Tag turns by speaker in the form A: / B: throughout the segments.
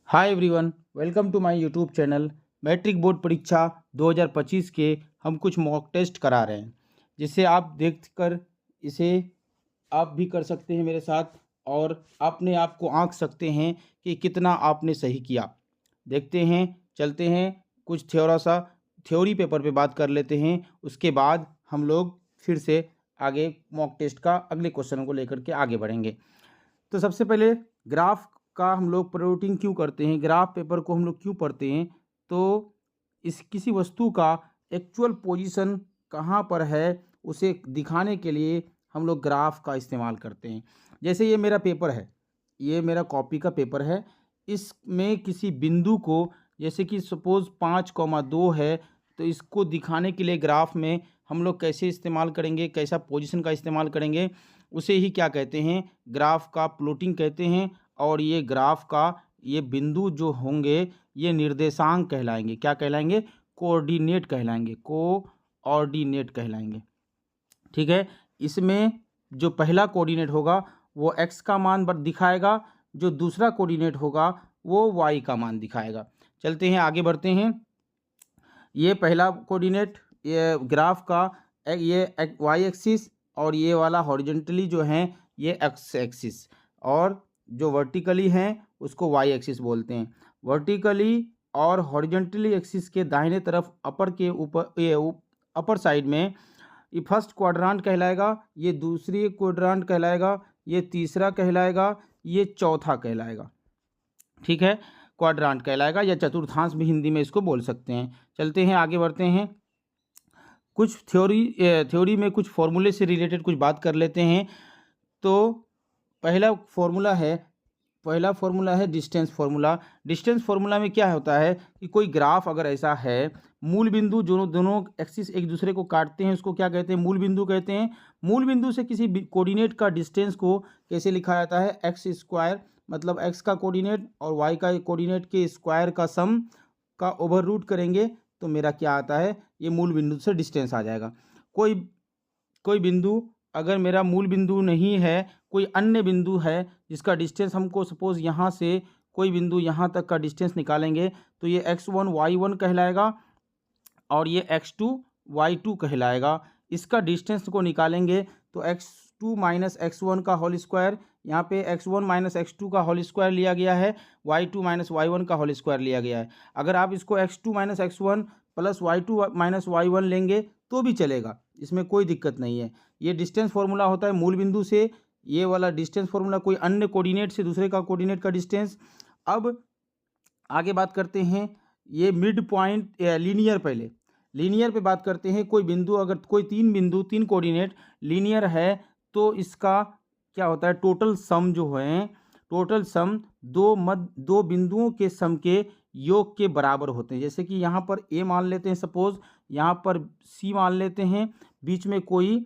A: Hi everyone, welcome to my YouTube channel. Matric board परीक्षा 2025 के हम कुछ मॉक टेस्ट करा रहे हैं, जिसे आप देखकर इसे आप भी कर सकते हैं मेरे साथ और अपने आप को आंक सकते हैं कि कितना आपने सही किया। देखते हैं, चलते हैं, कुछ थोड़ा सा थ्योरी पेपर पे बात कर लेते हैं। उसके बाद हम लोग फिर से आगे मॉक टेस्ट का अगले क्वेश्चन को लेकर के आगे बढ़ेंगे। तो सबसे पहले ग्राफ का हम लोग प्रोटीन क्यों करते हैं, ग्राफ पेपर को हम लोग क्यों पढ़ते हैं, तो इस किसी वस्तु का एक्चुअल पोजीशन कहाँ पर है उसे दिखाने के लिए हम लोग ग्राफ का इस्तेमाल करते हैं। जैसे ये मेरा पेपर है, ये मेरा कॉपी का पेपर है। इसमें किसी बिंदु को, जैसे कि सपोज 5,2 है, तो इसको दिखाने के लिए ग्राफ में हम लोग कैसे इस्तेमाल करेंगे, कैसा पोजीशन का इस्तेमाल करेंगे, उसे ही क्या कहते हैं, ग्राफ का प्लॉटिंग कहते हैं। और ये ग्राफ का ये बिंदु जो होंगे ये निर्देशांक कहलाएंगे। क्या कहलाएंगे? कोऑर्डिनेट कहलाएंगे, कोऑर्डिनेट कहलाएंगे। ठीक है। इसमें जो पहला कोऑर्डिनेट होगा वो एक्स का मान दिखाएगा, जो दूसरा कोऑर्डिनेट होगा वो वाई का मान दिखाएगा। चलते हैं, आगे बढ़ते हैं। ये पहला कोऑर्डिनेट ये ग्राफ का ये वाई एक्सिस, और ये वाला हॉरिजॉन्टली जो है ये एक्स एक्सिस, और जो वर्टिकली हैं उसको वाई एक्सिस बोलते हैं। वर्टिकली और हॉरिजॉन्टली एक्सिस के दाहिने तरफ अपर के ऊपर ये अपर साइड में ये फर्स्ट क्वाड्रांट कहलाएगा, ये दूसरी क्वाड्रांट कहलाएगा, ये तीसरा कहलाएगा, ये चौथा कहलाएगा। ठीक है, क्वाड्रांट कहलाएगा या चतुर्थांश भी हिंदी में इसको बोल सकते हैं। चलते हैं, आगे बढ़ते हैं। कुछ थ्योरी में कुछ फॉर्मूले से रिलेटेड कुछ बात कर लेते हैं। तो पहला फॉर्मूला है डिस्टेंस फार्मूला। डिस्टेंस फार्मूला में क्या होता है कि कोई ग्राफ अगर ऐसा है, मूल बिंदु जो दोनों एक्सिस एक दूसरे को काटते हैं उसको क्या कहते हैं? मूल बिंदु कहते हैं। मूल बिंदु से किसी कोऑर्डिनेट का डिस्टेंस को कैसे लिखा जाता है? एक्स स्क्वायर, मतलब एक्स का कोऑर्डिनेट और वाई का कोऑर्डिनेट के स्क्वायर का सम का ओवर रूट करेंगे तो मेरा क्या आता है? ये मूल बिंदु से डिस्टेंस आ जाएगा। कोई बिंदु अगर मेरा मूल बिंदु नहीं है, कोई अन्य बिंदु है जिसका डिस्टेंस हमको सपोज यहाँ से कोई बिंदु यहाँ तक का डिस्टेंस निकालेंगे तो ये x1 y1 कहलाएगा और ये x2 y2 कहलाएगा। इसका डिस्टेंस को निकालेंगे तो x2 माइनस x1 का होल स्क्वायर, यहाँ पे x1 माइनस x2 का होल स्क्वायर लिया गया है, y2 माइनस y1 का होल स्क्वायर लिया गया है। अगर आप इसको x2 minus x1 plus y2 minus y1 लेंगे तो भी चलेगा, इसमें कोई दिक्कत नहीं है। ये डिस्टेंस फार्मूला होता है मूल बिंदु से, ये वाला डिस्टेंस फार्मूला कोई अन्य कोऑर्डिनेट से दूसरे का कोऑर्डिनेट का डिस्टेंस। अब आगे बात करते हैं ये मिड पॉइंट लीनियर, पहले लीनियर पे बात करते हैं। कोई बिंदु अगर कोई तीन कोऑर्डिनेट लीनियर है तो इसका क्या होता है? टोटल सम जो है, टोटल सम दो बिंदुओं के सम के योग के बराबर होते हैं। जैसे कि यहाँ पर ए मान लेते हैं, सपोज यहाँ पर सी मान लेते हैं, बीच में कोई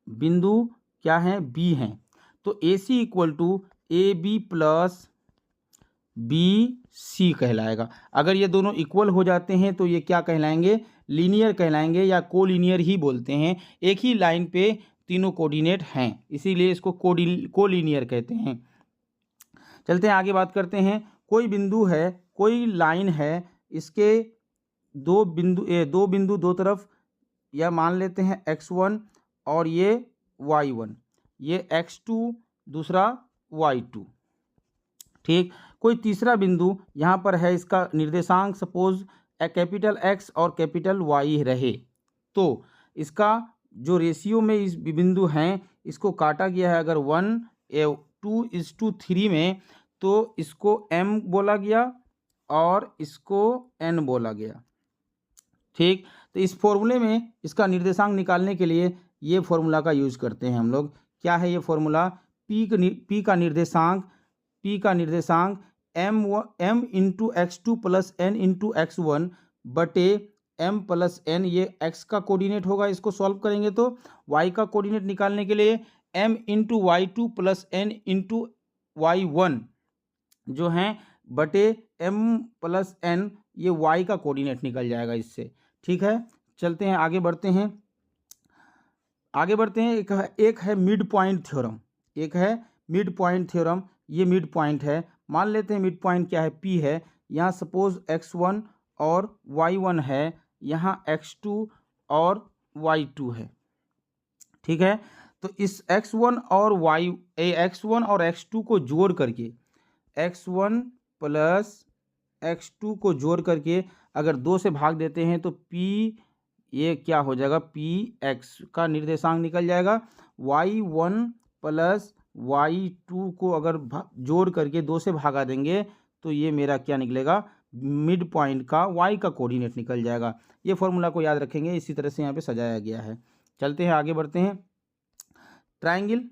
A: बिंदु क्या है? बी है, तो A C equal to A B plus B C कहलाएगा। अगर ये दोनों इक्वल हो जाते हैं तो ये क्या कहलाएंगे? लीनियर कहलाएंगे या कोलीनियर ही बोलते हैं। एक ही लाइन पे तीनों कोऑर्डिनेट हैं, इसीलिए इसको कोलीनियर कहते हैं। चलते हैं, आगे बात करते हैं। कोई बिंदु है, कोई लाइन है, इसके दो बिंदु दो तरफ, या मान लेते हैं x1 और ये y1, ये x2 दूसरा y2। ठीक, कोई तीसरा बिंदु यहाँ पर है, इसका निर्देशांक सपोज कैपिटल X और कैपिटल Y रहे, तो इसका जो रेशियो में इस बिंदु हैं इसको काटा गया है, अगर 1:2:3 में, तो इसको M बोला गया और इसको N बोला गया। ठीक, तो इस फॉर्मूले में इसका निर्देशांक निकालने के लिए ये फॉर्मूला का यूज करते हैं हम लोग। क्या है ये फॉर्मूला? P का निर्देशांक m into x2 plus n into x1 बटे m प्लस n, ये x का कोऑर्डिनेट होगा, इसको सॉल्व करेंगे तो y का कोऑर्डिनेट निकालने के लिए m into y2 plus n into y1 जो हैं बटे m प्लस n, ये y का कोऑर्डिनेट निकल जाएगा इससे। ठीक है, चलते हैं, आगे बढ़ते हैं। एक है मिड पॉइंट थ्योरम, ये मिड पॉइंट है। मान लेते हैं मिड पॉइंट क्या है, P है। यहाँ सपोज x1 और y1 है, यहाँ x2 और y2 है। ठीक है, तो इस x1 और x2 को जोड़ करके, x1 प्लस x2 को जोड़ करके अगर 2 से भाग देते हैं तो p ये क्या हो जाएगा, px का निर्देशांक निकल जाएगा। y1 प्लस y2 को अगर जोड़ करके 2 से भागा देंगे तो ये मेरा क्या निकलेगा, मिड पॉइंट का y का कोऑर्डिनेट निकल जाएगा। ये फॉर्मूला को याद रखेंगे, इसी तरह से यहाँ पे सजाया गया है। चलते हैं आगे बढ़ते हैं। ट्रायंगल,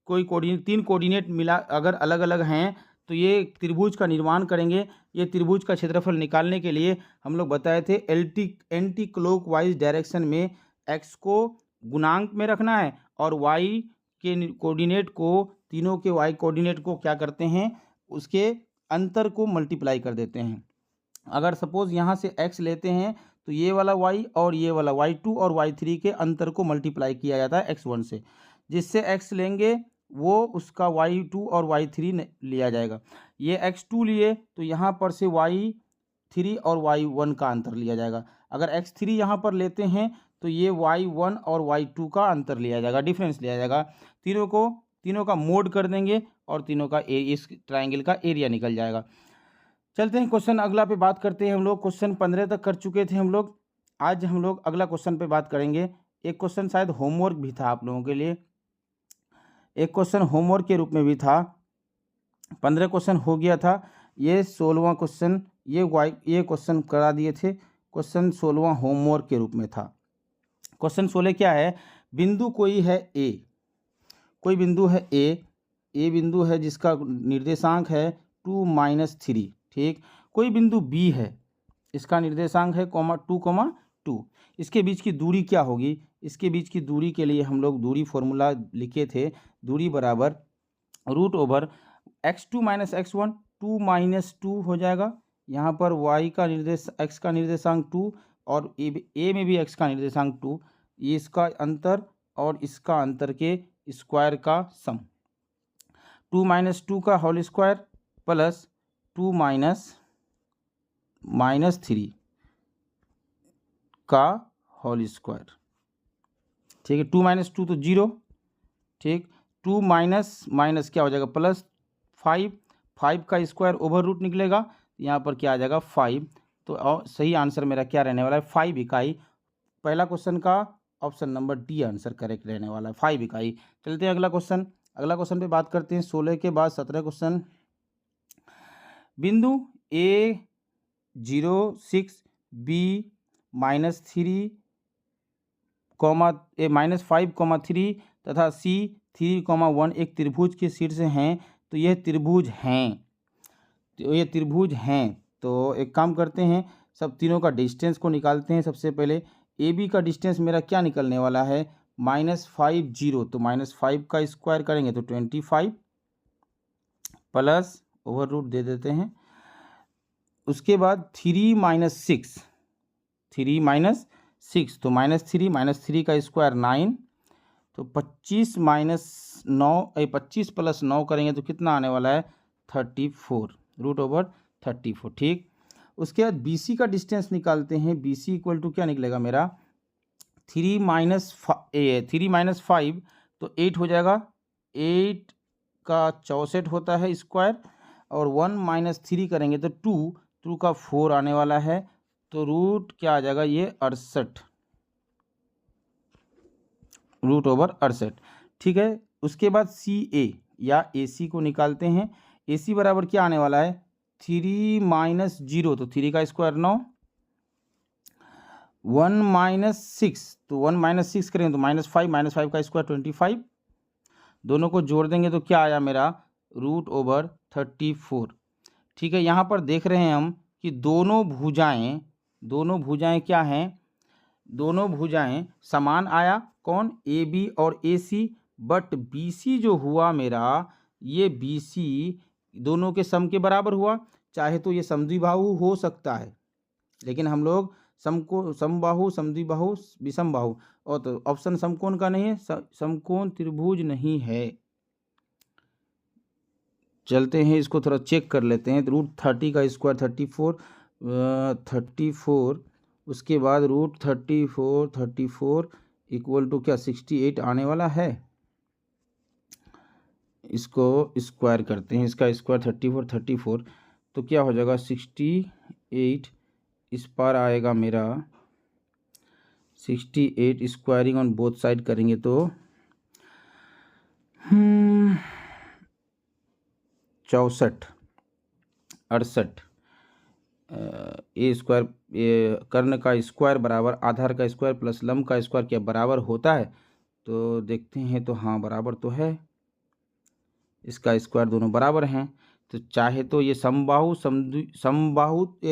A: कोई कोऑर्डिनेट, 3 कोऑर्डिनेट मिला अगर अलग अलग हैं तो ये त्रिभुज का निर्माण करेंगे। ये त्रिभुज का क्षेत्रफल निकालने के लिए हम लोग बताए थे एंटी क्लॉकवाइज डायरेक्शन में x को गुणांक में रखना है और y के कोऑर्डिनेट को, तीनों के y कोऑर्डिनेट को क्या करते हैं, उसके अंतर को मल्टीप्लाई कर देते हैं। अगर सपोज यहाँ से x लेते हैं तो ये वाला y और ये वाला y2 और y3 के अंतर को मल्टीप्लाई किया जाता है x1 से, जिससे x लेंगे वो उसका y2 और y3 लिया जाएगा। ये x2 लिए तो यहाँ पर से y3 और y1 का अंतर लिया जाएगा। अगर x3 यहाँ पर लेते हैं तो ये y1 और y2 का अंतर लिया जाएगा, डिफरेंस लिया जाएगा। तीनों का मोड कर देंगे और तीनों का इस ट्रायंगल का एरिया निकल जाएगा। चलते हैं क्वेश्चन अगला पे बात करते हैं। हम लोग क्वेश्चन 15 तक कर चुके थे हम लोग। आज हम लोग अगला क्वेश्चन पे बात करेंगे। एक क्वेश्चन शायद होमवर्क भी था आप लोगों के लिए, एक क्वेश्चन होमवर्क के रूप में भी था। 15 क्वेश्चन हो गया था, ये 16वां क्वेश्चन, ये क्वेश्चन करा दिए थे। क्वेश्चन 16वां होमवर्क के रूप में था। क्वेश्चन 16 क्या है, बिंदु कोई है ए, कोई बिंदु है ए बिंदु है जिसका निर्देशांक है 2-3। ठीक, कोई बिंदु बी है, इसका निर्देशांक है 2,2। इसके बीच की दूरी क्या होगी, इसके बीच की दूरी के लिए हम लोग दूरी फॉर्मूला लिखे थे। दूरी बराबर √ओवर x2 - x1, 2 - 2 हो जाएगा। यहाँ पर y का x का निर्देशांक 2 और a में भी x का निर्देशांक 2, ये इसका अंतर और इसका अंतर के स्क्वायर का सम, 2 - 2 का होल स्क्वायर प्लस 2 - 3 का होल स्क्वायर। ठीक है, 2 - 2 तो 0। ठीक, 2 माइनस क्या हो जाएगा, प्लस 5 का स्क्वायर ओवर रूट निकलेगा, यहाँ पर क्या आ जाएगा 5। तो सही आंसर मेरा क्या रहने वाला है, 5 इकाई। पहला क्वेश्चन का option number D answer correct रहने वाला है, 5 इकाई। चलते हैं अगला क्वेश्चन पे बात करते हैं। 16 के बाद 17 क्वेश्चन। बिंदु A 0, 6, B -3, -5, तथा C 3, 1 एक त्रिभुज के शीर्ष हैं। तो ये त्रिभुज हैं, तो एक काम करते हैं, सब तीनों का डिस्टेंस को निकालते हैं। सबसे पहले AB का डिस्टेंस मेरा क्या निकलने वाला है, -5, 0, तो -5 का स्क्वायर करेंगे तो 25 प्लस ओवर रूट दे देते हैं। उसके बाद 3 - 6, तो -3 का स्क्वायर 9, तो 25 प्लस 9 करेंगे तो कितना आने वाला है, 34, √34। ठीक, उसके बाद BC का डिस्टेंस निकालते हैं। BC इक्वल टू क्या निकलेगा मेरा, 3 - 5 तो 8 हो जाएगा। 8 का 64 होता है स्क्वायर, और 1 - 3 करेंगे तो 2 का 4 आने वाला है, तो रूट क्या आ जाएगा, ये 68, √68। ठीक है, उसके बाद CA या AC को निकालते हैं। AC बराबर क्या आने वाला है, 3 - 0 तो 3 का स्क्वायर 9, 1 - 6 तो 1 - 6 करेंगे तो -5 का स्क्वायर 25, दोनों को जोड़ देंगे तो क्या आया मेरा, √34। ठीक है, यहाँ पर देख रहे हैं हम कि दोनों भुजाएं क्या हैं, दोनों भुजाएं समान आया, कौन, AB और AC, बट BC जो हुआ मेरा, ये BC दोनों के सम के बराबर हुआ। चाहे तो ये समद्विबाहु हो सकता है, लेकिन हम लोग समबाहु, समद्विबाहु, विषमबाहु, और तो ऑप्शन समकोण का नहीं है, समकोण त्रिभुज नहीं है। चलते हैं, इसको थोड़ा चेक कर लेते हैं। √30 का स्क्वायर 34, 34, उसके बाद √34 इक्वल टू क्या 68 आने वाला है। इसको स्क्वायर करते हैं, इसका स्क्वायर 34 तो क्या हो जाएगा 68, इस पर आएगा मेरा 68, स्क्वायरिंग ऑन बोथ साइड करेंगे तो 64, 68, ए स्क्वायर, कर्ण का स्क्वायर बराबर आधार का स्क्वायर प्लस लंब का स्क्वायर क्या बराबर होता है? तो देखते हैं, तो हाँ बराबर तो है, इसका स्क्वायर दोनों बराबर हैं। तो चाहे तो ये समबाहु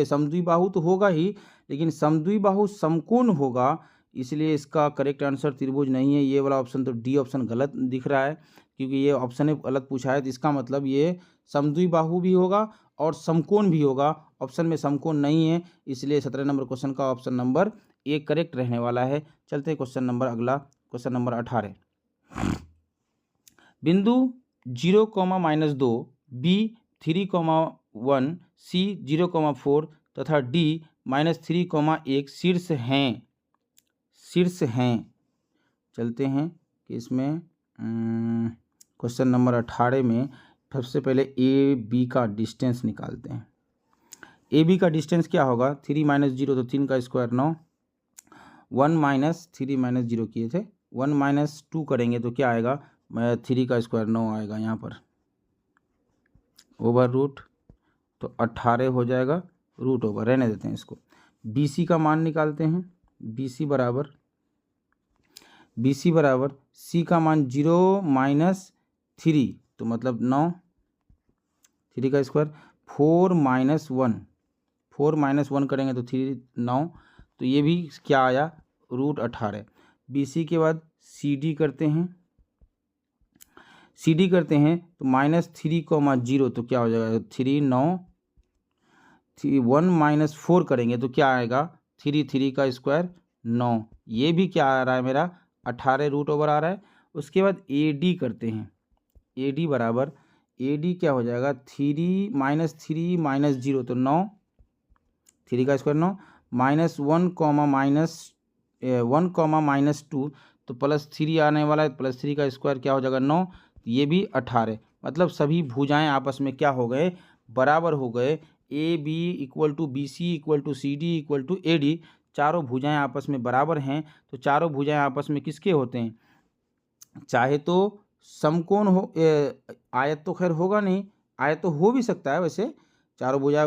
A: समद्विबाहु तो होगा ही, लेकिन समद्विबाहु समकोण होगा, इसलिए इसका करेक्ट आंसर त्रिभुज नहीं है। ये वाला ऑप्शन तो डी ऑप्शन गलत दिख रहा है, क्योंकि ये ऑप्शन ही गलत पूछा है। तो इसका मतलब ये समद्विबाहु भी होगा और समकोण भी होगा। ऑप्शन में समकोण नहीं है, इसलिए 17 नंबर क्वेश्चन का ऑप्शन नंबर ए करेक्ट रहने वाला है। चलते हैं क्वेश्चन नंबर अगला, क्वेश्चन नंबर 18। बिंदु 0,-2, बी 3,1, सी 0,4 तथा डी -3,1 शीर्ष हैं। चलते हैं कि इसमें क्वेश्चन नंबर 18 में सबसे पहले ए बी का डिस्टेंस निकालते हैं। ए बी का डिस्टेंस क्या होगा? 3 - 0 तो 3 का स्क्वायर 9, 1 - 3 - 0 किए थे, 1 - 2 करेंगे तो क्या आएगा? 3 का स्क्वायर 9 आएगा यहाँ पर, ओवर रूट तो 18 हो जाएगा, रूट ओवर रहने देते हैं इसको। बी सी का मान निकालते हैं। बी सी बराबर सी का मान 0 - 3 तो मतलब 9, 3 का स्क्वायर 4 - 1, 4 - 1 करेंगे तो 3 9, तो ये भी क्या आया? √18। बी सी के बाद सी डी करते हैं। सी डी करते हैं तो -3,0 तो क्या हो जाएगा? 3 9, 1 - 4 करेंगे तो क्या आएगा? 3 का स्क्वायर 9, ये भी क्या आ रहा है मेरा? 18 रूट ओवर आ रहा है। उसके बाद ए डी करते हैं। ए डी बराबर ए डी क्या हो जाएगा? 3 - 3 - 0 तो 9, 3 का स्क्वायर 9, -1, -2 तो +3 आने वाला है, +3 का स्क्वायर क्या हो जाएगा? 9, ये भी 18। मतलब सभी भुजाएं आपस में क्या हो गए? बराबर हो गए। A B equal to B C equal to C D equal to A D, चारों भुजाएं आपस में बराबर हैं। तो चारों भुजाएं आपस में किसके होते हैं? चाहे तो समकोण हो, आयत तो खैर होगा नहीं, आयत तो हो भी सकता है वैसे, चारों भुजा,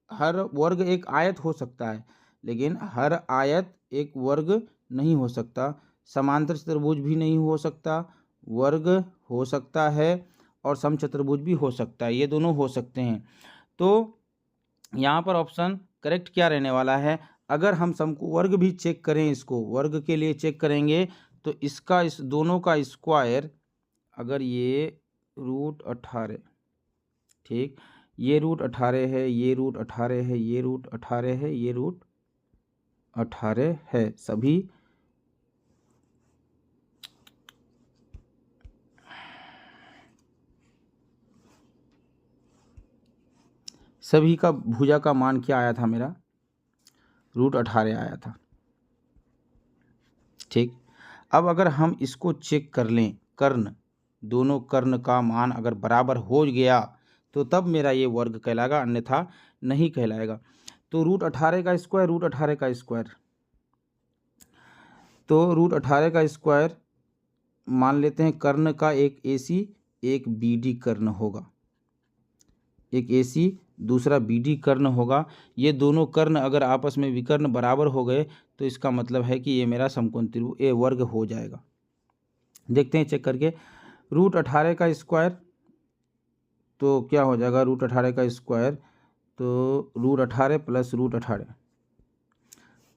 A: हर वर्ग एक आयत हो सकता है, लेकिन हर आयत एक वर्ग नहीं हो सकता। समांतर चतुर्भुज भी नहीं हो सकता, वर्ग हो सकता है और समचतुर्भुज भी हो सकता है, ये दोनों हो सकते हैं। तो यहाँ पर ऑप्शन करेक्ट क्या रहने वाला है? अगर हम वर्ग भी चेक करें, इसको वर्ग के लिए चेक करेंगे तो इसका इस दोनों का स्क्वायर, अगर ये √18, ठीक, ये √18 है, ये √18 है, ये √18 है, ये √18 है, सभी का भुजा का मान क्या आया था मेरा? √18 आया था। ठीक, अब अगर हम इसको चेक कर लें, कर्ण, दोनों कर्ण का मान अगर बराबर हो गया तो तब मेरा ये वर्ग कहलाएगा, अन्यथा नहीं कहलाएगा। तो √18 का स्क्वायर, √18 का स्क्वायर, तो √18 का स्क्वायर मान लेते हैं कर्ण का एक AC एक BD कर्ण होगा, एक AC दूसरा BD कर्ण होगा। ये दोनों कर्ण अगर आपस में विकर्ण बराबर हो गए तो इसका मतलब है कि ये मेरा समकोण त्रिभुज ए वर्ग हो जाएगा। देखते हैं चेक करके। √18 का स्क्वायर तो क्या हो जाएगा? √18 का स्क्वायर तो √18 प्लस √18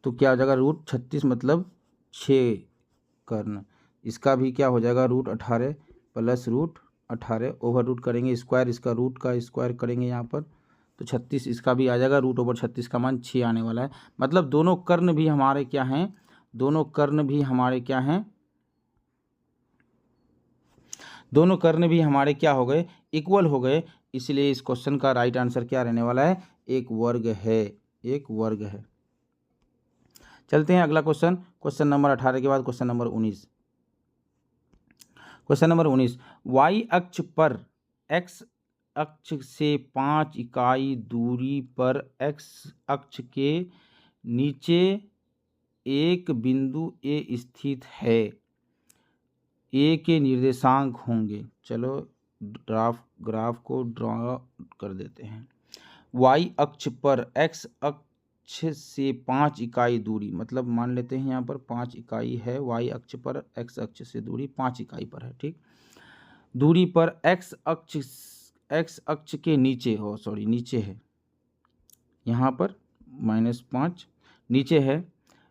A: तो क्या हो जाएगा? √36 मतलब 6 कर्ण। इसका भी क्या हो जाएगा? √18 प्लस √18 ओवर रूट करेंगे स्क्वायर, इसका रूट का स्क्वायर करेंगे यहाँ पर तो 36, इसका भी आ जाएगा √36 का मान 6 आने वाला है। मतलब दोनों कर्ण भी हमारे क्या हैं? दोनों कर्ण भी हमारे क्या हैं? दोनों कर्ण भी हमारे क्या हो गए, इक्वल हो गए, इसलिए इस क्वेश्चन का राइट आंसर क्या रहने वाला है, एक वर्ग है, एक वर्ग है। चलते हैं अगला क्वेश्चन, क्वेश्चन नंबर 18 के बाद question number 19। Question number 19, Y अक्ष पर एक्स अक्ष से 5 इकाई दूरी पर एक्स अक्ष के नीचे एक बिंदु ए स्थित है, ए के निर्देशांक होंगे। चलो ग्राफ को ड्रॉ कर देते हैं। वाई अक्ष पर एक्स अक्ष से 5 इकाई दूरी, मतलब मान लेते हैं यहाँ पर 5 इकाई है, वाई अक्ष पर एक्स अक्ष से दूरी 5 इकाई पर है, ठीक। दूरी पर एक्स अक्ष के नीचे नीचे है, यहाँ पर -5 नीचे है,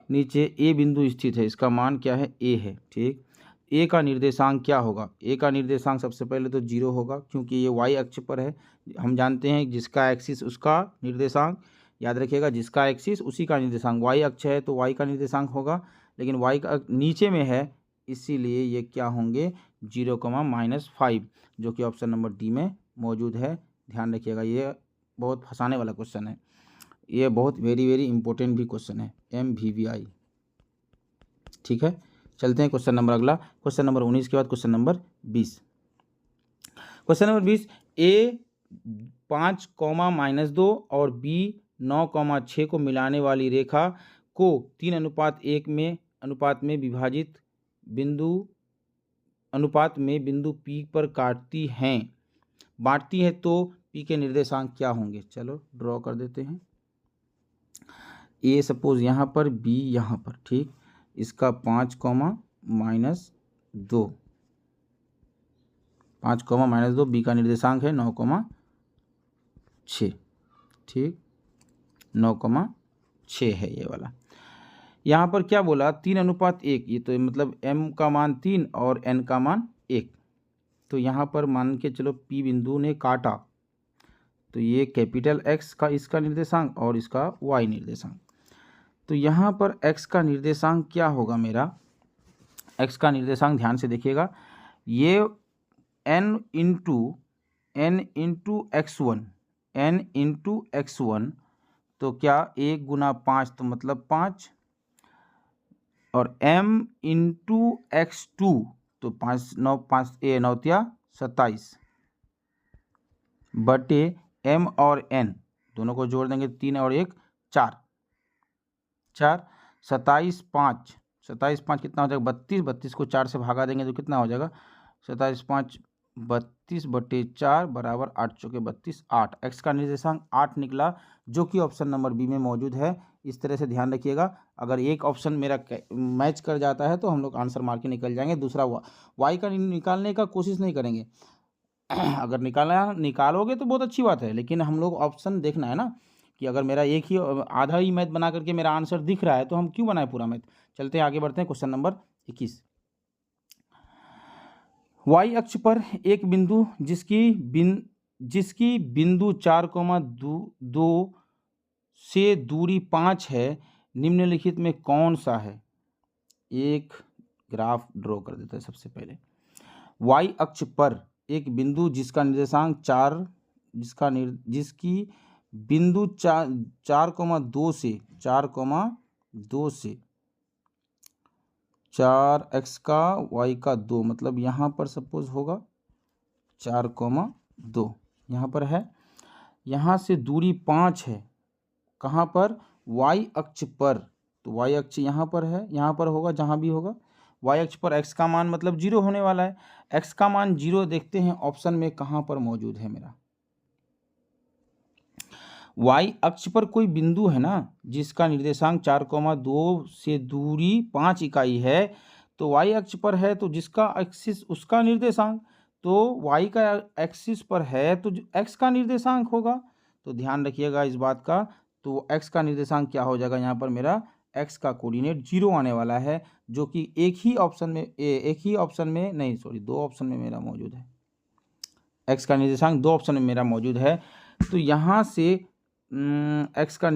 A: नीचे ए बिंदु स्थित है, इसका मान क्या है, ए है, ठीक। ए का निर्देशांक क्या होगा, ए का निर्देशांक सबसे पहले तो 0 होगा, क्योंकि ये वाई अक्ष पर है। हम जानते हैं जिसका एक्सिस उसका निर्देशांक, याद रखिएगा, जिसका एक्सिस उसी का निर्देशांक। वाई अक्ष है तो वाई का निर्देशांक होगा, लेकिन वाई का नीचे में है, इसीलिए ये क्या होंगे, 0,-5, जो कि ऑप्शन नंबर डी में मौजूद है। ध्यान रखिएगा, ये बहुत फंसाने वाला क्वेश्चन है, ये बहुत वेरी इंपॉर्टेंट भी क्वेश्चन है, MVVI, ठीक है। चलते हैं क्वेश्चन नंबर अगला, क्वेश्चन नंबर 19 के बाद क्वेश्चन नंबर 20। क्वेश्चन नंबर 20, ए 5,-2 और बी 9,6 को मिलाने वाली रेखा को 3:1 में अनुपात में विभाजित बिंदु P पर काटती हैं, बांटती है, तो P के निर्देशांक क्या होंगे। चलो ड्रॉ कर देते हैं। ए सपोज यहाँ पर, बी यहाँ पर, ठीक। इसका 5,-2, 5,-2, बी का निर्देशांक है 9,6, ठीक, 9,6 है ये वाला। यहाँ पर क्या बोला, 3:1, ये तो मतलब m का मान 3 और n का मान 1, तो यहाँ पर मान के चलो P बिंदु ने काटा, तो ये कैपिटल X का इसका निर्देशांक और इसका Y निर्देशांक। तो यहाँ पर x का निर्देशांक क्या होगा मेरा, x का निर्देशांक ध्यान से देखिएगा, ये n इंटू x1, तो क्या 1 × 5 तो मतलब 5, और m इंटू x2 तो 5 9 5 9 27 बटे m और n दोनों को जोड़ देंगे, 3 और 1 4, 27 5 कितना हो जाएगा, 32 को 4 से भागा देंगे तो कितना हो जाएगा, 27 5 32 बटे 4 बराबर 8 चौके 32, 8। एक्स का निर्देशांक 8 निकला, जो कि ऑप्शन नंबर बी में मौजूद है। इस तरह से ध्यान रखिएगा, अगर एक ऑप्शन मेरा मैच कर जाता है तो हम लोग आंसर मार के निकल जाएंगे, दूसरा वाई का निकालने का कोशिश नहीं करेंगे। अगर निकालोगे तो बहुत अच्छी बात है, लेकिन हम लोग ऑप्शन देखना है ना, कि अगर मेरा एक ही आधा ही मैथ बना करके मेरा आंसर दिख रहा है तो हम क्यों बनाए पूरा मैथ। चलते हैं आगे बढ़ते हैं, क्वेश्चन नंबर 21। वाई अक्ष पर एक बिंदु जिसकी बिंदु 4,2 से दूरी 5 है, निम्नलिखित में कौन सा है। एक ग्राफ ड्रॉ कर देते हैं सबसे पहले। वाई अक्ष पर एक बिंदु जिसका निर्देशांक 4, जिसकी बिंदु 4,2 से 4x का y का 2, मतलब यहाँ पर सपोज होगा 4,2 यहाँ पर है, यहाँ से दूरी 5 है, कहाँ पर, y अक्ष पर, तो y अक्ष यहाँ पर है, यहाँ पर होगा, जहाँ भी होगा y अक्ष पर x का मान मतलब 0 होने वाला है। x का मान 0 देखते हैं ऑप्शन में कहाँ पर मौजूद है मेरा। y अक्ष पर कोई बिंदु है ना जिसका निर्देशांक 4,2 से दूरी 5 इकाई है, तो y अक्ष पर है तो जिसका एक्सिस उसका निर्देशांक, तो y का एक्सिस पर है तो x का निर्देशांक होगा। तो ध्यान रखिएगा इस बात का, तो x का निर्देशांक क्या हो जाएगा, यहाँ पर मेरा x का कोऑर्डिनेट 0 आने वाला है, जो कि एक ही ऑप्शन में नहीं, सॉरी 2 ऑप्शन में मेरा मौजूद है। x का निर्देशांक 2 ऑप्शन में मेरा मौजूद है। तो यहाँ से x का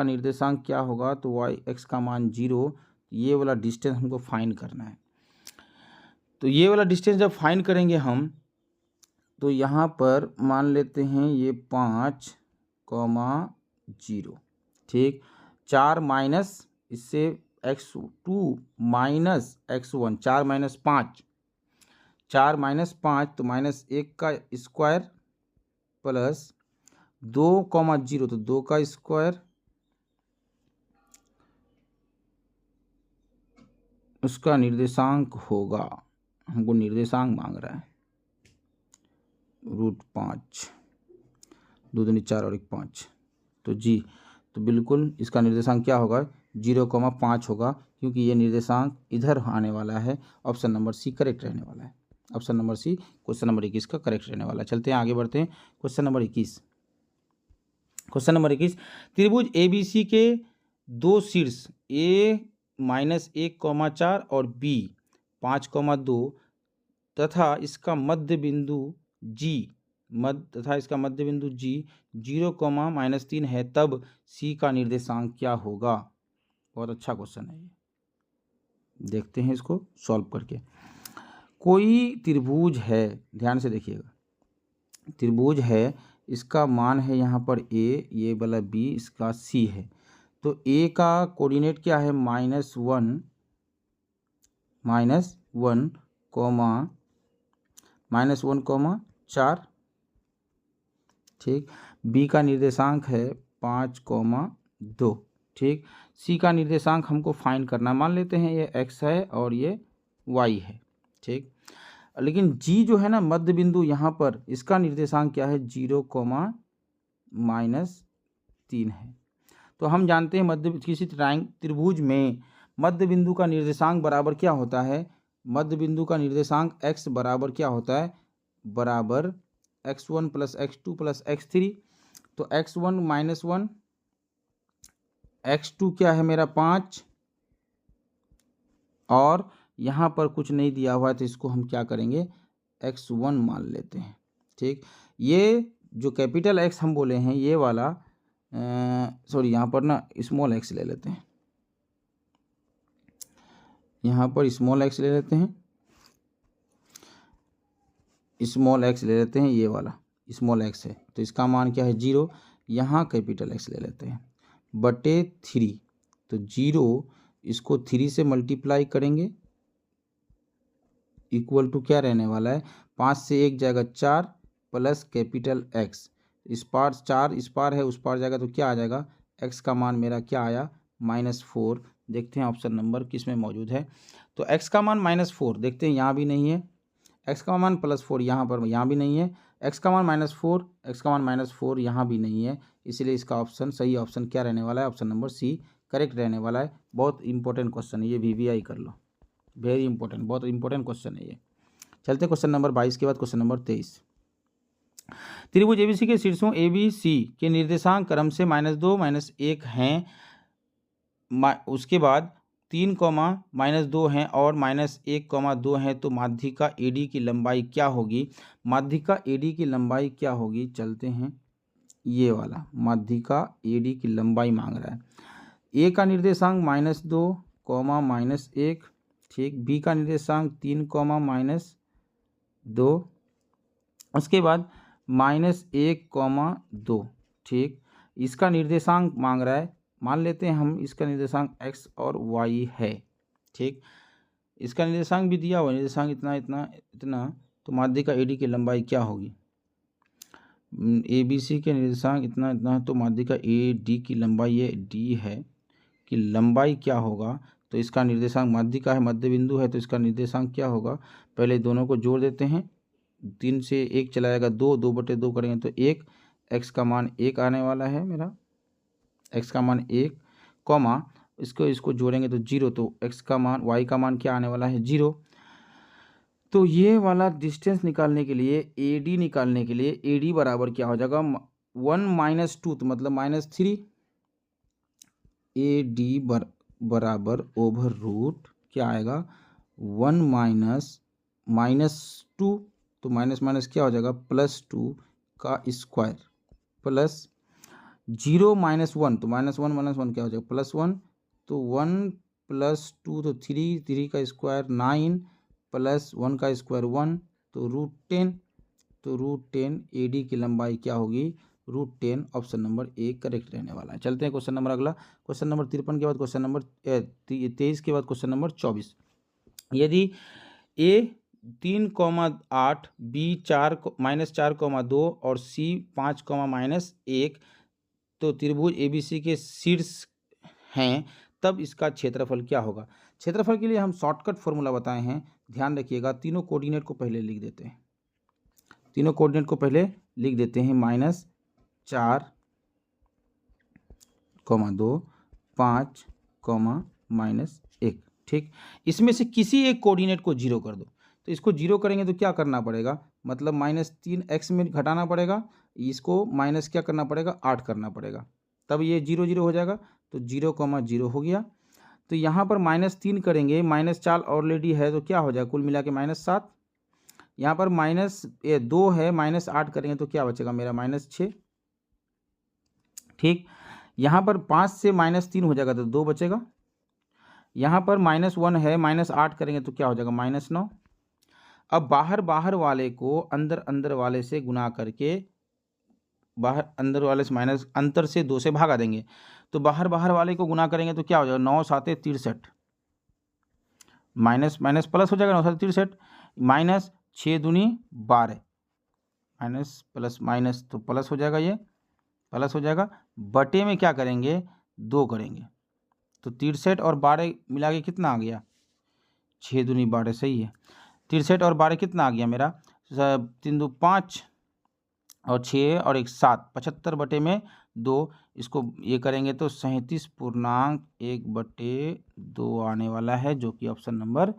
A: निर्देशांक क्या होगा, तो y x का मान 0, ये वाला डिस्टेंस हमको फाइंड करना है। तो ये वाला डिस्टेंस जब फाइंड करेंगे हम, तो यहाँ पर मान लेते हैं ये 5,0, ठीक। 4 माइनस इससे x2 minus x1, 4 minus 5, 4 minus 5 तो -1 का स्क्वायर प्लस 2,0 तो 2 का स्क्वायर, उसका निर्देशांक होगा, हमको निर्देशांक मांग रहा है √5, 2 दूनी 4 और 1 5, तो जी, तो बिल्कुल इसका निर्देशांक क्या होगा, 0,5 होगा, क्योंकि ये निर्देशांक इधर आने वाला है। ऑप्शन नंबर सी करेक्ट रहने वाला है। Option number C question number 21 का करेक्ट रहने वाला है। चलते हैं आगे बढ़ते हैं। क्वेश्चन नंबर 21, क्वेश्चन नंबर 21, त्रिभुज ABC के दो शीर्ष A -1,4 और B 5,2 तथा इसका मध्य बिंदु G तथा इसका मध्य बिंदु G 0,-3 है, तब C का निर्देशांक क्या होगा। बहुत अच्छा क्वेश्चन है ये, देखते हैं इसको सॉल्व करके। कोई त्रिभुज है, ध्यान से देखिएगा, त्रिभुज है, इसका मान है यहाँ पर A, ये वाला B, इसका C है। तो A का कोऑर्डिनेट क्या है, -1, -1,4, ठीक। B का निर्देशांक है 5,2, ठीक। C का निर्देशांक हमको फाइंड करना, मान लेते हैं ये x है और ये y है, ठीक। लेकिन G जो है ना मध्य बिंदु, यहाँ पर इसका निर्देशांक क्या है, 0,-3 है। तो हम जानते हैं मध्य किसी त्रिभुज में मध्य बिंदु का निर्देशांक बराबर क्या होता है, मध्य बिंदु का निर्देशांक x बराबर क्या होता है, बराबर x1 + x2 + x3। तो x1 -1, x2 क्या है मेरा 5, और यहाँ पर कुछ नहीं दिया हुआ है तो इसको हम क्या करेंगे, x1 मान लेते हैं, ठीक। ये जो कैपिटल X हम बोले हैं, ये वाला सॉरी, यहाँ पर ना स्मॉल x ले लेते हैं, यहाँ पर स्मॉल x ले लेते हैं, स्मॉल x ले लेते हैं, ये वाला स्मॉल x है, तो इसका मान क्या है 0। यहाँ कैपिटल X ले लेते हैं बटे 3, तो 0 इसको 3 से मल्टीप्लाई करेंगे, इक्वल टू क्या रहने वाला है, 5 से 1 जाएगा 4 प्लस कैपिटल X, इस पार 4 इस पार है, उस पार जाएगा तो क्या आ जाएगा, x का मान मेरा क्या आया, -4। देखते हैं ऑप्शन नंबर किस में मौजूद है। तो x का मान -4, देखते हैं यहाँ भी नहीं है, x का मान +4 यहाँ पर, यहाँ भी नहीं है, x का मान -4, x का मान -4 यहाँ भी नहीं है, इसलिए इसका ऑप्शन सही ऑप्शन क्या रहने वाला है, ऑप्शन नंबर सी करेक्ट रहने वाला है। बहुत इंपॉर्टेंट क्वेश्चन है ये, VVI कर लो, वेरी इंपॉर्टेंट, बहुत इंपॉर्टेंट क्वेश्चन है ये। चलते क्वेश्चन नंबर 22 के बाद क्वेश्चन नंबर 23, त्रिभुज ABC के शीर्षों ABC के निर्देशांक क्रम से -2, -1 हैं, उसके बाद 3, -2 हैं और -1,2 हैं, तो माध्यिका AD की लंबाई क्या होगी, माध्यिका AD की लंबाई क्या होगी। चलते हैं, ये वाला माध्यिका AD की लंबाई मांग रहा है। A का निर्देशांक -2, -1, ठीक। B का निर्देशांक 3, -2, उसके बाद -1,2, ठीक। इसका निर्देशांक मांग रहा है, मान लेते हैं हम इसका निर्देशांक x और y है, ठीक। इसका निर्देशांक भी दिया हुआ, निर्देशांक इतना इतना इतना, तो माध्यिका AD की लंबाई क्या होगी, ABC के निर्देशांक इतना इतना है, तो माध्यिका AD की लंबाई, ये D है कि लंबाई क्या होगा, तो इसका निर्देशांक माध्यिका है, मध्य बिंदु है, तो इसका निर्देशांक क्या होगा, पहले दोनों को जोड़ देते हैं, 3 से 1 चला जाएगा 2, 2/2 करेंगे तो 1, x का मान 1 आने वाला है मेरा, x का मान 1, इसको जोड़ेंगे तो 0, तो x का मान, y का मान क्या आने वाला है 0। तो ये वाला डिस्टेंस निकालने के लिए, AD निकालने के लिए, AD बराबर क्या हो जाएगा, 1 - 2, तो मतलब -3, AD बराबर √ क्या आएगा, 1 -2, तो माइनस क्या हो जाएगा, +2 का स्क्वायर, प्लस 0 - 1, तो -1 क्या हो जाएगा, +1, तो 1 + 2 तो 3 का स्क्वायर 9 प्लस 1 का स्क्वायर 1, तो √10, तो √10 AD की लंबाई क्या होगी, √10। ऑप्शन नंबर ए करेक्ट रहने वाला है। चलते हैं क्वेश्चन नंबर अगला। क्वेश्चन नंबर 53 के बाद क्वेश्चन नंबर 23 के बाद क्वेश्चन नंबर 24। यदि ए 3,8, बी 4 -4,2 और सी 5, -1 तो त्रिभुज ABC के शीर्ष हैं, तब इसका क्षेत्रफल क्या होगा। क्षेत्रफल के लिए हम शॉर्टकट फॉर्मूला बताए हैं, ध्यान रखिएगा। तीनों कोऑर्डिनेट को पहले लिख देते हैं, तीनों कोऑर्डिनेट को पहले लिख देते हैं। -4, 2, 5, -1। ठीक, इसमें से किसी एक कोऑर्डिनेट को जीरो कर दो। तो इसको जीरो करेंगे तो क्या करना पड़ेगा, मतलब -3x में घटाना पड़ेगा, इसको माइनस क्या करना पड़ेगा, 8 करना पड़ेगा, तब ये 0 0 हो जाएगा। तो 0, 0 हो गया। तो यहाँ पर -3 करेंगे, -4 ऑलरेडी है तो क्या हो जाएगा, कुल मिला के -7। यहाँ पर -2 है, -8 करेंगे तो क्या बचेगा मेरा, -6। ठीक, यहाँ पर 5 से -3 हो जाएगा तो 2 बचेगा। यहाँ पर -1 है, -8 करेंगे तो क्या हो जाएगा, -9। अब बाहर वाले को अंदर वाले से गुना करके, बाहर अंदर वाले से माइनस अंतर से 2 से भागा देंगे। तो बाहर वाले को गुना करेंगे तो क्या हो जाएगा, 9 7 63, माइनस माइनस प्लस हो जाएगा, 9 7 63, -6 दूनी 12, माइनस प्लस माइनस तो प्लस हो जाएगा, ये प्लस हो जाएगा। बटे में क्या करेंगे, 2 करेंगे, तो 63 और 12 मिला के कितना आ गया, 6 दूनी 12, सही है। 63 और 12 कितना आ गया मेरा, 3 2 5 और 6 और 1 7, 75 बटे में 2। इसको ये करेंगे तो 37.1/2 आने वाला है, जो कि ऑप्शन नंबर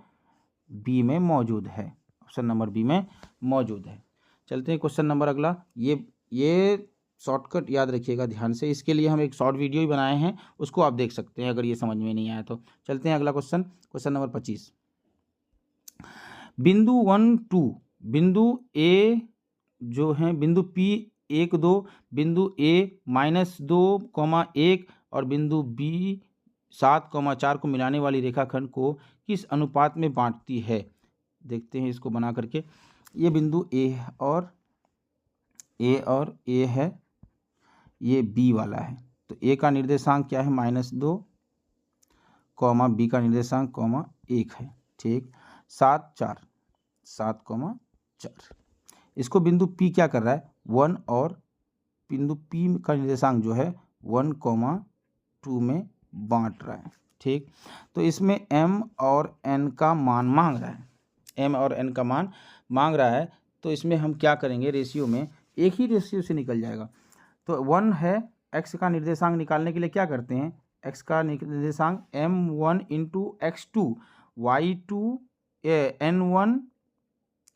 A: बी में मौजूद है, ऑप्शन नंबर बी में मौजूद है। चलते हैं क्वेश्चन नंबर अगला। ये शॉर्टकट याद रखिएगा ध्यान से, इसके लिए हम एक शॉर्ट वीडियो ही बनाए हैं, उसको आप देख सकते हैं अगर ये समझ में नहीं आया तो। चलते हैं अगला क्वेश्चन, क्वेश्चन नंबर 25। बिंदु 1 2, बिंदु ए जो है, बिंदु P 1 2, बिंदु A -2, 1 और बिंदु B 7, 4 को मिलाने वाली रेखाखंड को किस अनुपात में बांटती है। देखते हैं इसको बना करके। ये बिंदु A और A है, ये B वाला है। तो A का निर्देशांक क्या है, -2, B का निर्देशांक 1 है। ठीक, 7 4, 7, 4। इसको बिंदु P क्या कर रहा है, 1, और बिंदु P का निर्देशांक जो है 1, 2 में बांट रहा है। ठीक, तो इसमें M और N का मान मांग रहा है, M और N का मान मांग रहा है। तो इसमें हम क्या करेंगे, रेशियो में एक ही रेशियो से निकल जाएगा। तो 1 है, x का निर्देशांक निकालने के लिए क्या करते हैं, x का निर्देशांक M1 × x2 y2 N1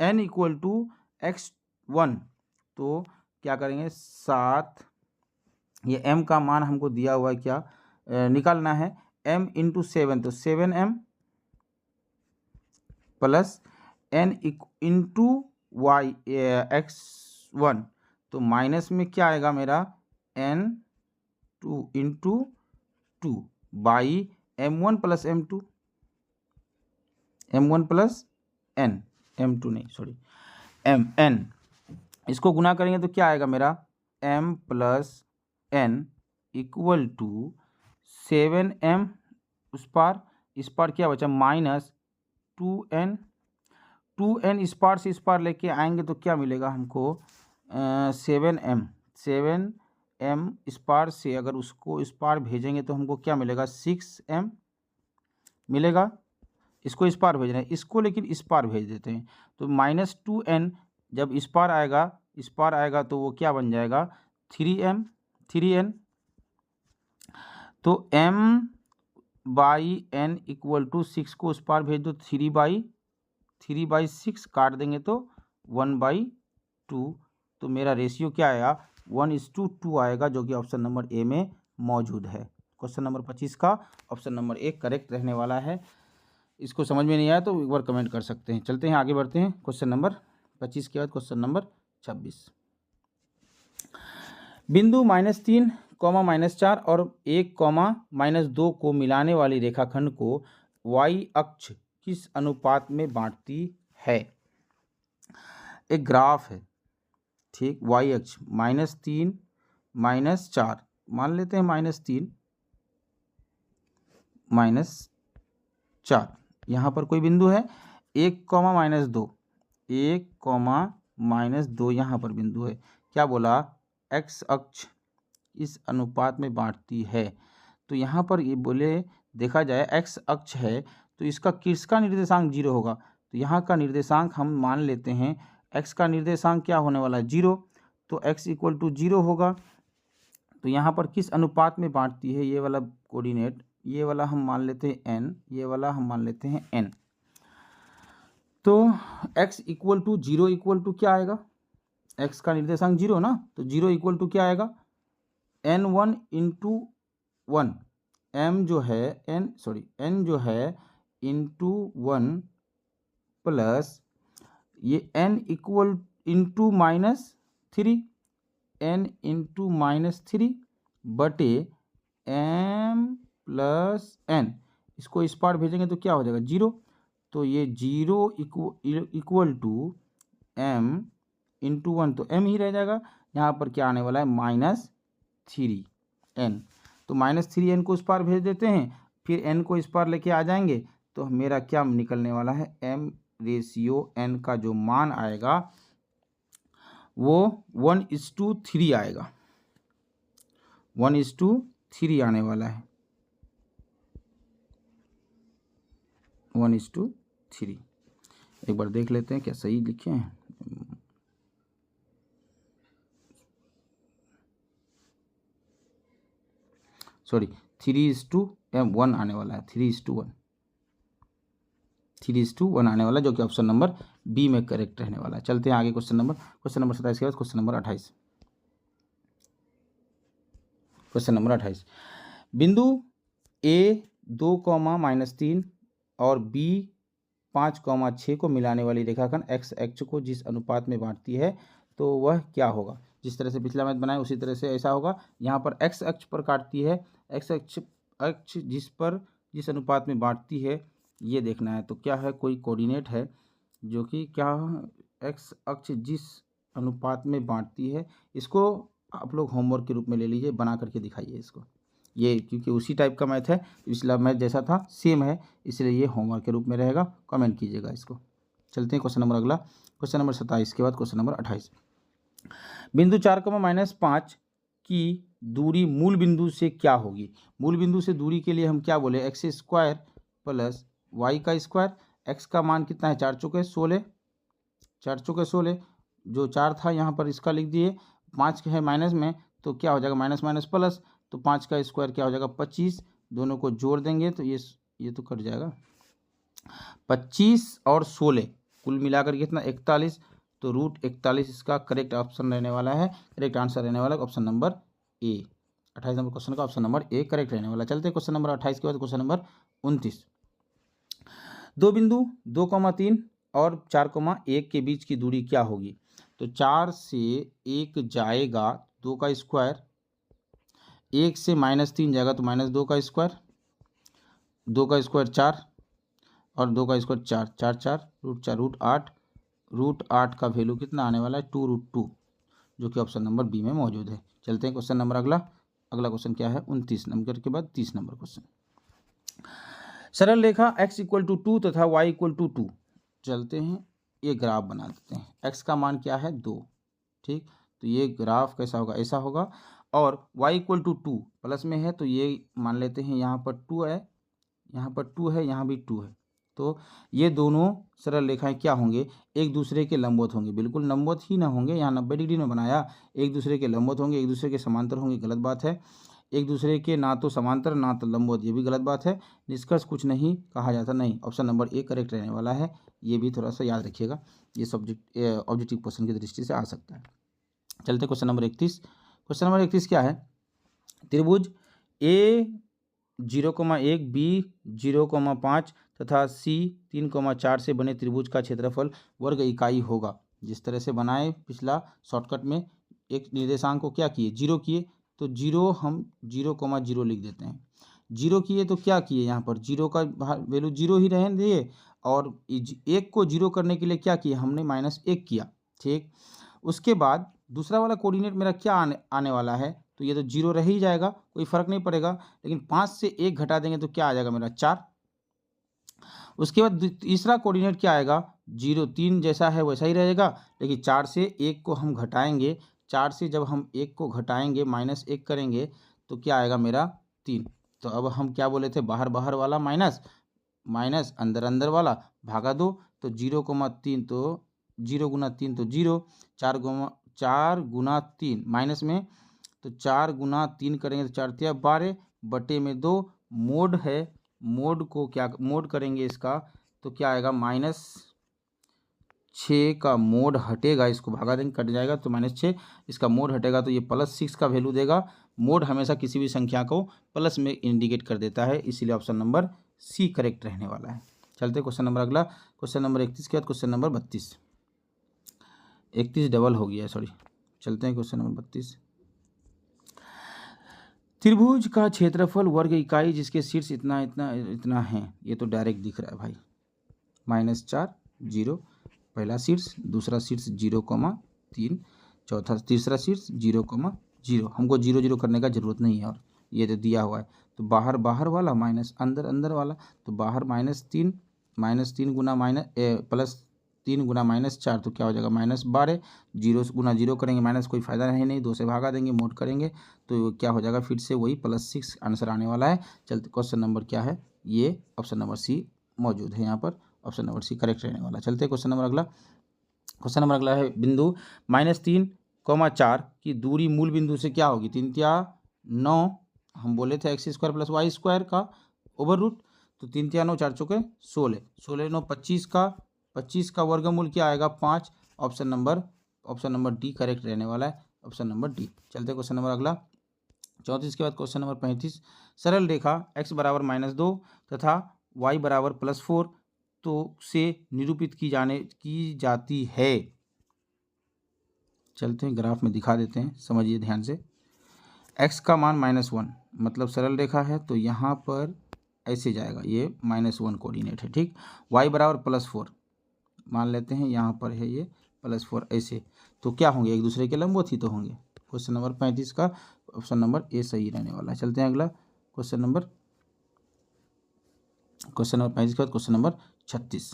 A: N = x1। तो क्या करेंगे, 7, ये m का मान हमको दिया हुआ है, क्या निकालना है, m × 7, तो 7m plus n × y x1, तो माइनस में क्या आएगा मेरा, n2 × 2 by m1 + m2, m1 + n, m2 नहीं सॉरी mn। इसको गुना करेंगे तो क्या आएगा मेरा, m + n = 7m, इस पार क्या बचा, -2n, 2n इस पार से इस पार लेके आएंगे तो क्या मिलेगा हमको, 7m इस पार से अगर उसको इस पार भेजेंगे तो हमको क्या मिलेगा, 6m मिलेगा। इसको इस पार भेज रहे हैं, इसको लेकिन इस पार भेज देते हैं, तो -2n जब इस पार आएगा तो वो क्या बन जाएगा, 3n। तो m/n = 6 को उस पार भेज दो, 3/6 काट देंगे तो 1/2। तो मेरा रेशियो क्या आएगा, 1:2 आएगा, जो कि ऑप्शन नंबर ए में मौजूद है। क्वेश्चन नंबर 25 का ऑप्शन नंबर ए करेक्ट रहने वाला है। इसको समझ में नहीं आया तो एक बार कमेंट कर सकते हैं। चलते हैं आगे बढ़ते हैं, क्वेश्चन नंबर 25 के बाद क्वेश्चन नंबर 26। बिंदु -3, -4 और 1, -2 को मिलाने वाली रेखाखंड को y अक्ष किस अनुपात में बांटती है। एक ग्राफ है, ठीक, वाई अक्ष -3 -4, मान लेते हैं -3 -4, यहाँ पर कोई बिंदु है 1, -2, 1, -2 यहाँ पर बिंदु है। क्या बोला, एक्स अक्ष इस अनुपात में बांटती है। तो यहाँ पर ये बोले देखा जाए एक्स अक्ष है तो इसका किसका निर्देशांक 0 होगा। तो यहाँ का निर्देशांक हम मान लेते हैं, एक्स का निर्देशांक क्या होने वाला है 0, तो x = 0 होगा। तो यहाँ पर किस अनुपात में बांटती है, ये वाला कोऑर्डिनेट, ये वाला हम मान लेते हैं n, ये वाला हम मान लेते हैं n। तो x = 0 क्या आएगा, x का निर्देशांक 0 ना, तो 0 क्या आएगा, n1 × 1, n जो है इंटू 1 प्लस ये n = -3, n × -3 बटे m + n, इसको इस पार भेजेंगे तो क्या हो जाएगा 0। तो ये 0 = m × 1, तो m ही रह जाएगा। यहाँ पर क्या आने वाला है -3n, तो -3n को उस पार भेज देते हैं, फिर n को इस पार लेके आ जाएंगे, तो मेरा क्या निकलने वाला है, m/n का जो मान आएगा वो 1:3 आएगा, 1:3 आने वाला है, 1:3। एक बार देख लेते हैं क्या सही लिखे हैं। सॉरी, 3:1 आने वाला है, 3:1 आने वाला है, जो कि ऑप्शन नंबर बी में करेक्ट रहने वाला है। चलते हैं आगे क्वेश्चन नंबर 27 के बाद क्वेश्चन नंबर 28। क्वेश्चन नंबर 28, बिंदु A 2, -3 और B 5, 6 को मिलाने वाली रेखाखंड x अक्ष को जिस अनुपात में बांटती है तो वह क्या होगा। जिस तरह से पिछला मैथ बनाया उसी तरह से ऐसा होगा। यहाँ पर x अक्ष पर काटती है, x अक्ष जिस अनुपात में बांटती है ये देखना है। तो क्या है, कोई कोऑर्डिनेट है जो कि क्या, x अक्ष जिस अनुपात में बांटती है, इसको आप लोग होमवर्क के रूप में ले लीजिए, बना करके दिखाइए इसको। ये क्योंकि उसी टाइप का मैथ है, पिछला मैथ जैसा था सेम है, इसलिए ये होमवर्क के रूप में रहेगा, कमेंट कीजिएगा इसको। चलते हैं क्वेश्चन नंबर अगला, क्वेश्चन नंबर 27 के बाद क्वेश्चन नंबर 28। बिंदु 4, -5 की दूरी मूल बिंदु से क्या होगी। मूल बिंदु से दूरी के लिए हम क्या बोले, x² + y²। x का मान कितना है, 4 चौके 16, 4 चौके 16, जो 4 था यहाँ पर इसका लिख दिए, 5 है माइनस में तो क्या हो जाएगा माइनस माइनस प्लस, तो 5 का स्क्वायर क्या हो जाएगा 25, दोनों को जोड़ देंगे तो ये तो कट जाएगा, 25 और 16 कुल मिलाकर कितना 41, तो √41 इसका करेक्ट ऑप्शन रहने वाला है, करेक्ट आंसर रहने वाला है option number A. 28 number question का ऑप्शन नंबर ए करेक्ट रहने वाला। चलते हैं क्वेश्चन नंबर 28 के बाद क्वेश्चन नंबर 29। दो बिंदु 2, 3 और 4, 1 के बीच की दूरी क्या होगी। तो 4 से 1 जाएगा 2 का स्क्वायर, 1 से -3 जाएगा तो -2 का स्क्वायर, 2 का स्क्वायर 4 और 2 का स्क्वायर 4, 4 4 √4 √8 का वैल्यू कितना आने वाला है 2√2, जो कि ऑप्शन नंबर बी में मौजूद है। चलते हैं क्वेश्चन नंबर अगला क्वेश्चन क्या है 29 नंबर के बाद 30 नंबर क्वेश्चन। सरल रेखा x = 2 तथा y = 2। चलते हैं ये ग्राफ बना देते हैं, x का मान क्या है 2, ठीक, तो ये ग्राफ कैसा होगा, ऐसा होगा, और y = 2 प्लस में है तो ये मान लेते हैं यहाँ पर 2 है, यहाँ पर 2 है, यहाँ भी 2 है, तो ये दोनों सरल रेखाएं क्या होंगे, एक दूसरे के लंबवत होंगे। बिल्कुल लंबवत ही ना होंगे, यहाँ 90 डिग्री में बनाया, एक दूसरे के लंबवत होंगे, एक दूसरे के समांतर होंगे, गलत बात है। एक दूसरे के ना तो समांतर ना तो लंबवत, ये भी गलत बात है। निष्कर्ष कुछ नहीं कहा जाता, नहीं, ऑप्शन नंबर ए करेक्ट रहने वाला है। ये भी थोड़ा सा याद रखिएगा, ये सब्जेक्ट ऑब्जेक्टिव क्वेश्चन की दृष्टि से आ सकता है। चलते क्वेश्चन नंबर 31। क्वेश्चन नंबर 31 क्या है, त्रिभुज A 0,1 B 0,5 तथा C 3,4 से बने त्रिभुज का क्षेत्रफल वर्ग इकाई होगा। जिस तरह से बनाए पिछला शॉर्टकट में, एक निर्देशांक को क्या किए 0 किए, तो 0 हम 0,0 लिख देते हैं। 0 किए तो क्या किए, यहाँ पर 0 का वैल्यू 0 ही रहने दिए और एक को जीरो करने के लिए क्या किया हमने, -1 किया। ठीक, उसके बाद दूसरा वाला कोऑर्डिनेट मेरा क्या आने वाला है, तो ये तो जीरो रह ही जाएगा, कोई फर्क नहीं पड़ेगा। लेकिन 5 से 1 घटा देंगे तो क्या आ जाएगा मेरा 4। उसके बाद तीसरा कोऑर्डिनेट क्या आएगा, 0 3 जैसा है वैसा ही रहेगा, लेकिन 4 से 1 को हम घटाएंगे। 4 से जब हम 1 को घटाएंगे, -1 करेंगे तो क्या आएगा मेरा 3। तो अब हम क्या बोले थे, बाहर बाहर वाला माइनस, माइनस अंदर अंदर वाला भागा 2, तो 0,3, तो 0 गुना 3 तो 0, 4 गुना 3 माइनस में, तो 4 गुना 3 करेंगे तो 4 तिया 12 बटे में 2, मोड है, मोड को क्या मोड करेंगे इसका, तो क्या आएगा -6 का मोड हटेगा, इसको भागा देंगे कट जाएगा तो -6, इसका मोड हटेगा तो ये +6 का वैल्यू देगा। मोड हमेशा किसी भी संख्या को प्लस में इंडिकेट कर देता है, इसीलिए ऑप्शन नंबर सी करेक्ट रहने वाला है। चलते क्वेश्चन नंबर अगला, क्वेश्चन नंबर 31 के बाद क्वेश्चन नंबर 32, 31 डबल हो गया सॉरी। चलते हैं क्वेश्चन नंबर 32। त्रिभुज का क्षेत्रफल वर्ग इकाई जिसके शीर्ष इतना इतना इतना है, ये तो डायरेक्ट दिख रहा है भाई, -4 0 पहला शीर्ष, दूसरा शीर्ष 0,3, चौथा तीसरा शीर्ष 0,0। हमको 0 0 करने का जरूरत नहीं है, और ये तो दिया हुआ है, तो बाहर बाहर वाला माइनस अंदर अंदर वाला, तो बाहर -3 गुना +3 गुना -4 तो क्या हो जाएगा -12, 0 गुना 0 करेंगे माइनस, कोई फायदा है नहीं, 2 से भागा देंगे, मोड करेंगे तो क्या हो जाएगा, फिर से वही +6 आंसर आने वाला है। चलते क्वेश्चन नंबर क्या है, ये ऑप्शन नंबर सी मौजूद है यहाँ पर, ऑप्शन नंबर सी करेक्ट रहने वाला। चलते हैं क्वेश्चन नंबर अगला, क्वेश्चन नंबर अगला है बिंदु -3,4 की दूरी मूल बिंदु से क्या होगी, 3 तिया 9, हम बोले थे x² + y² का ओवर रूट, तो 3 तिया 9 4 चौके 16, 16 9 25 का वर्गमूल क्या आएगा 5, ऑप्शन नंबर डी करेक्ट रहने वाला है, ऑप्शन नंबर डी। चलते क्वेश्चन नंबर अगला 34 के बाद क्वेश्चन नंबर 35, सरल रेखा x बराबर -2 तथा y बराबर +4 तो से निरूपित की जाती है। चलते हैं ग्राफ में दिखा देते हैं, समझिए ध्यान से। x का मान -1 मतलब सरल रेखा है, तो यहाँ पर ऐसे जाएगा, ये -1 कोऑर्डिनेट है। ठीक, y बराबर +4 मान लेते हैं, यहाँ पर है ये +4 ऐसे, तो क्या होंगे, एक दूसरे के लंबवत ही तो होंगे। क्वेश्चन नंबर 35 का ऑप्शन नंबर ए सही रहने वाला है। चलते हैं अगला क्वेश्चन नंबर 35 के बाद क्वेश्चन नंबर 36,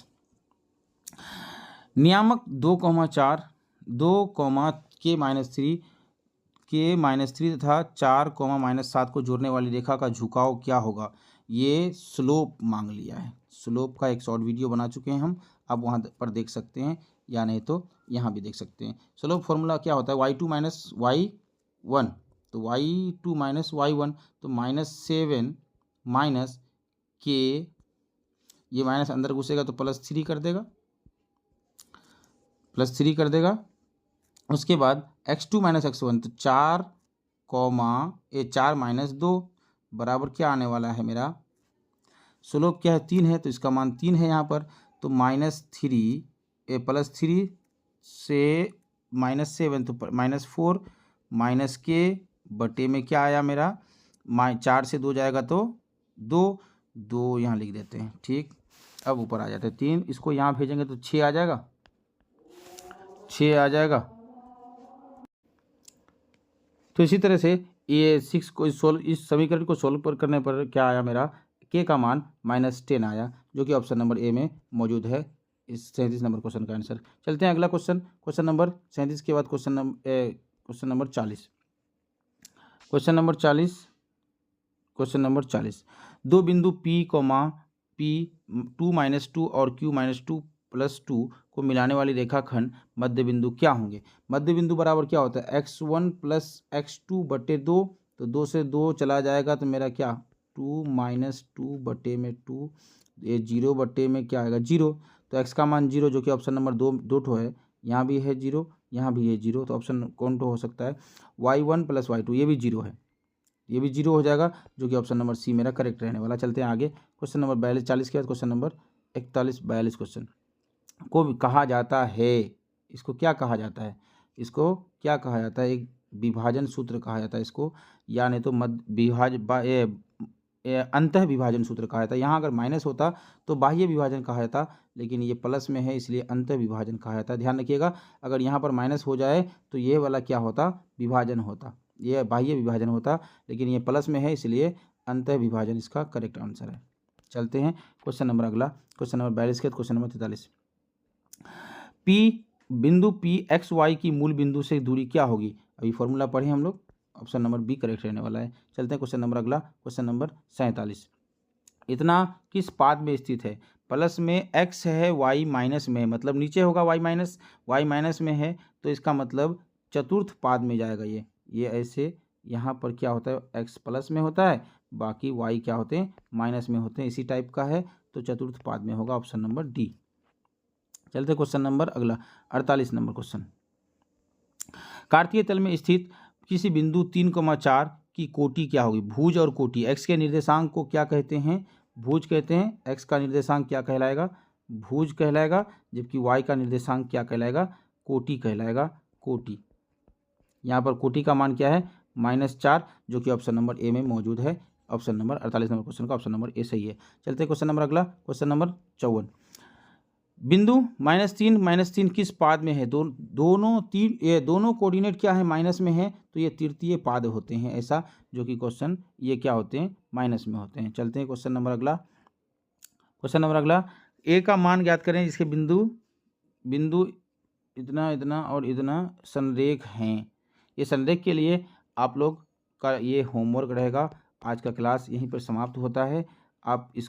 A: नियामक 2,4 के-3 तथा 4, -7 को जोड़ने वाली रेखा का झुकाव क्या होगा, ये स्लोप मांग लिया है। स्लोप का एक शॉर्ट वीडियो बना चुके हैं हम, आप वहाँ पर देख सकते हैं, या नहीं तो यहाँ भी देख सकते हैं। स्लोप फॉर्मूला क्या होता है, y2 - y1, तो y2 - y1 तो -7 माइनस के, ये माइनस अंदर घुसेगा तो +3 कर देगा, +3 कर देगा। उसके बाद x2 - x1 तो 4 -2 बराबर क्या आने वाला है मेरा, स्लोप क्या है 3 है, तो इसका मान 3 है यहाँ पर, तो -3 +3 से -7 तो -4 माइनस के बटे में क्या आया मेरा, 4 से 2 जाएगा तो 2 यहाँ लिख देते हैं। ठीक, अब ऊपर आ जाते हैं 3, इसको यहाँ भेजेंगे तो 6 आ जाएगा, 6 आ जाएगा। तो इसी तरह से ये 6 को इस समीकरण को सोल्व करने पर क्या आया मेरा, के का मान -10 आया, जो कि ऑप्शन नंबर ए में मौजूद है इस 37 नंबर क्वेश्चन का आंसर। चलते हैं अगला क्वेश्चन, क्वेश्चन नंबर 37 के बाद क्वेश्चन नंबर 40, क्वेश्चन नंबर 40, दो बिंदु P, P2 - 2 और Q - 2 + 2 को मिलाने वाली रेखाखंड मध्य बिंदु क्या होंगे। मध्य बिंदु बराबर क्या होता है, x1 + x2 बटे 2, तो 2 से 2 चला जाएगा तो मेरा क्या 2 - 2 बटे में 2, ये 0 बटे में क्या आएगा 0, तो x का मान 0 जो कि ऑप्शन नंबर 2 ठो है, यहाँ भी है 0, यहाँ भी है 0, तो ऑप्शन कौन ठो हो सकता है, y1 + y2, ये भी 0 है, ये भी 0 हो जाएगा, जो कि ऑप्शन नंबर सी मेरा करेक्ट रहने वाला। चलते हैं आगे, क्वेश्चन नंबर 42 40 के बाद क्वेश्चन नंबर 41 42 क्वेश्चन को कहा जाता है, इसको क्या कहा जाता है, इसको क्या कहा जाता है, एक विभाजन सूत्र कहा जाता है इसको, या नहीं तो अंतः विभाजन सूत्र कहा जाता है। यहाँ अगर माइनस होता तो बाह्य विभाजन कहा जाता, लेकिन ये प्लस में है इसलिए अंतः विभाजन कहा जाता है। ध्यान रखिएगा, अगर यहाँ पर माइनस हो जाए तो ये वाला क्या होता, विभाजन होता, ये बाह्य विभाजन होता, लेकिन ये प्लस में है इसलिए अंतः विभाजन इसका करेक्ट आंसर है। चलते हैं क्वेश्चन नंबर अगला, क्वेश्चन नंबर 42 के क्वेश्चन नंबर 43। बिंदु P एक्स वाई की मूल बिंदु से दूरी क्या होगी? अभी फॉर्मूला पढ़े हम लोग, ऑप्शन नंबर बी करेक्ट रहने वाला है। चलते हैं क्वेश्चन नंबर अगला, क्वेश्चन नंबर 47। इतना किस पाद में स्थित है? प्लस में x है, y माइनस में है, मतलब नीचे होगा y माइनस में है, तो इसका मतलब चतुर्थ पाद में जाएगा। ये ऐसे यहाँ पर क्या होता है, x प्लस में होता है, बाकी y क्या होते हैं, माइनस में होते हैं, इसी टाइप का है, तो चतुर्थ पाद में होगा, ऑप्शन नंबर डी। चलते क्वेश्चन नंबर अगला 48 नंबर क्वेश्चन। कार्तीय तल में स्थित किसी बिंदु 3,4 की कोटि क्या होगी? भुज और कोटि, x के निर्देशांक को क्या कहते हैं? भुज कहते हैं। x का निर्देशांक क्या कहलाएगा? भुज कहलाएगा, जबकि y का निर्देशांक क्या कहलाएगा? कोटि कहलाएगा, कोटि। यहाँ पर कोटि का मान क्या है? -4, जो कि ऑप्शन नंबर ए में मौजूद है। ऑप्शन नंबर 48 नंबर क्वेश्चन का ऑप्शन नंबर ए सही है। चलते क्वेश्चन नंबर अगला, क्वेश्चन नंबर 54। बिंदु -3 किस पाद में है? दोनों कोऑर्डिनेट क्या है, माइनस में है, तो ये तृतीय पाद होते हैं, ऐसा, जो कि क्वेश्चन ये क्या होते हैं, माइनस में होते हैं। चलते हैं क्वेश्चन नंबर अगला, क्वेश्चन नंबर अगला। ए का मान ज्ञात करें जिसके बिंदु इतना और इतना संरेख हैं। ये संरेख के लिए आप लोग का ये होमवर्क रहेगा। आज का क्लास यहीं पर समाप्त होता है। आप इस